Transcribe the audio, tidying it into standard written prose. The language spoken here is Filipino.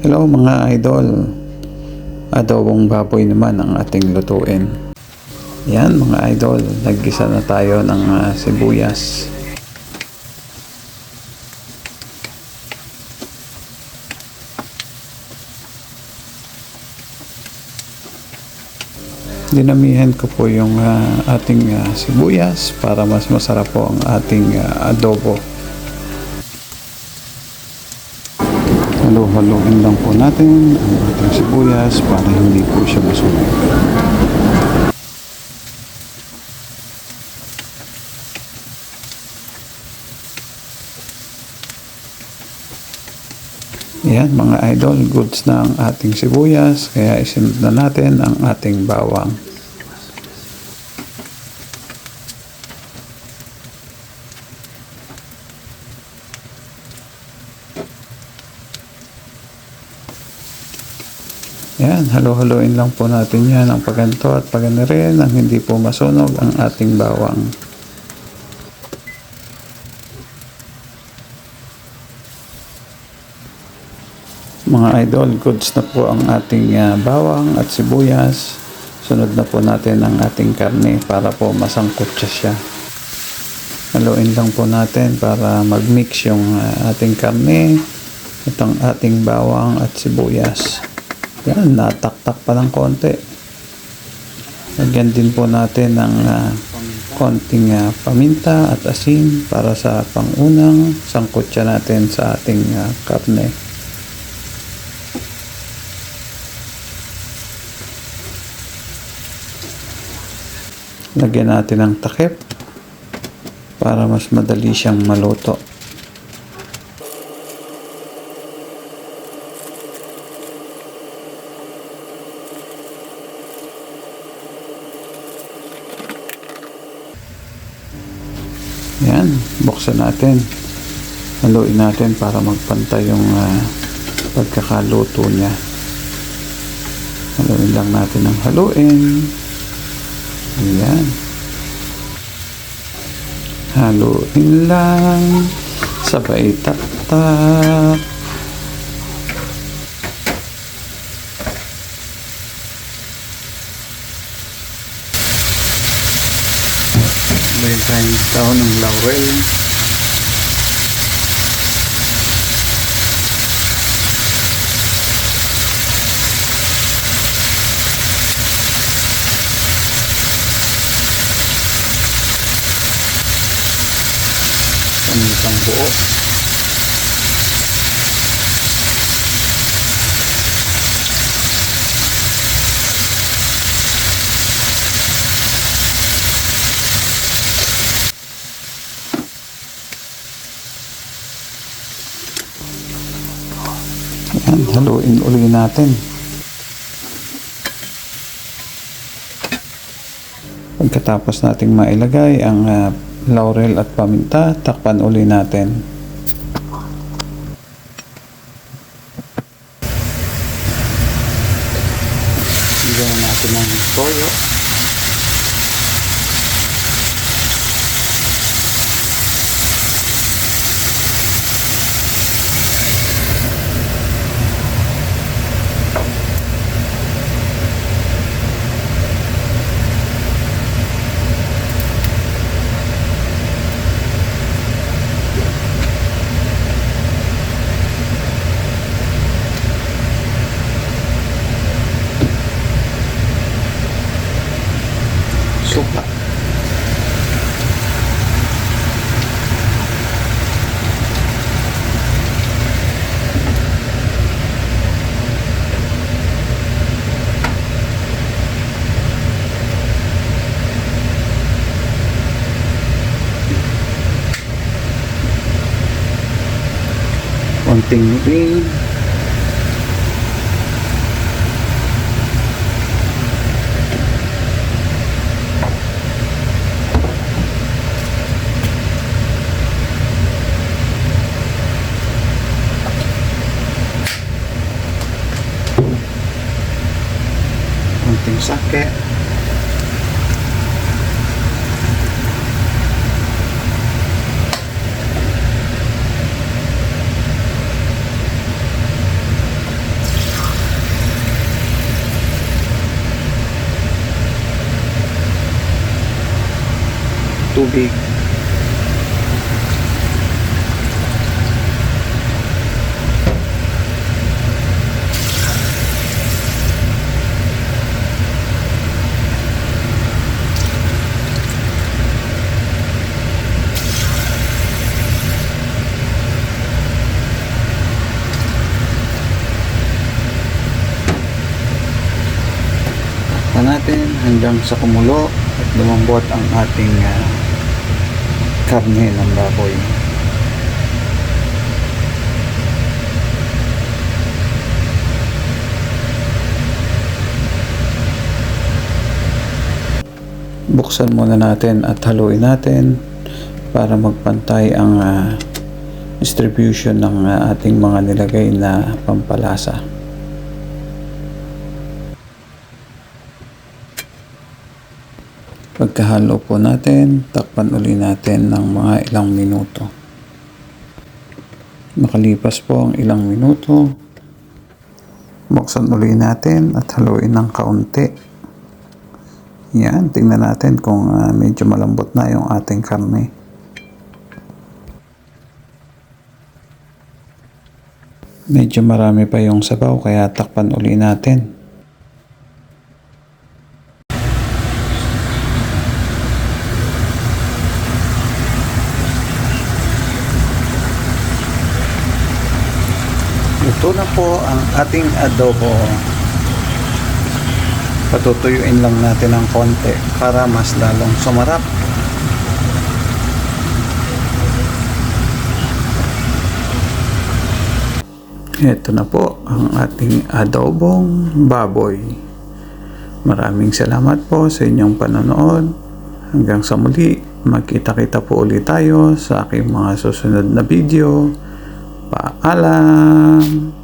Hello mga idol, adobong baboy naman ang ating lutuin. Yan mga idol, naggisa na tayo ng sibuyas. Dinamihan ko po yung ating sibuyas para mas masarap po ang ating adobo. Halo-haloin lang po natin ang ating sibuyas para hindi po siya masunog. Yan mga idol, goods na ang ating sibuyas, kaya isunod na natin ang ating bawang. Yan, halo-haloin lang po natin yan ang paganto at pagano rin ang hindi po masunog ang ating bawang. Mga idol, goods na po ang ating bawang at sibuyas. Sunod na po natin ang ating karne para po masangkot siya. Haluin lang po natin para mag-mix yung ating karne at ang ating bawang at sibuyas. Yan, nataktak pa ng konti. Lagyan din po natin ng konting paminta at asin para sa pangunang sangkot siya natin sa ating karne. Lagyan natin ng takip para mas madali siyang maluto. Yan, buksan natin. Haluin natin para magpantay yung pagkakaluto niya. Haluin lang natin ng haluin. Ayan. Haluin lang. Sabay tak-tak. Sabay tayong taon ng laurel. Isang buo. Yan, haluin uli natin. Pagkatapos nating mailagay ang laurel at paminta, takpan uli natin. Bigyan natin ng toyo. Suka. Konting green. Konting sake. tubig. Natin hanggang sa kumulo at lumambot ang ating karne ng baboy. Buksan muna natin at haluin natin para magpantay ang distribution ng ating mga nilagay na pampalasa. Pagkahalo po natin, takpan uli natin ng mga ilang minuto. Makalipas po ang ilang minuto, buksan uli natin at haluin ng kaunti. Yan, tingnan natin kung medyo malambot na yung ating karne. Medyo marami pa yung sabaw kaya takpan uli natin. Ito na po ang ating adobo. Patutuyuin lang natin ng konti para mas lalong sumarap. Ito na po ang ating adobong baboy. Maraming salamat po sa inyong panonood. Hanggang sa muli, magkita-kita po ulit tayo sa aking mga susunod na video. Paalam!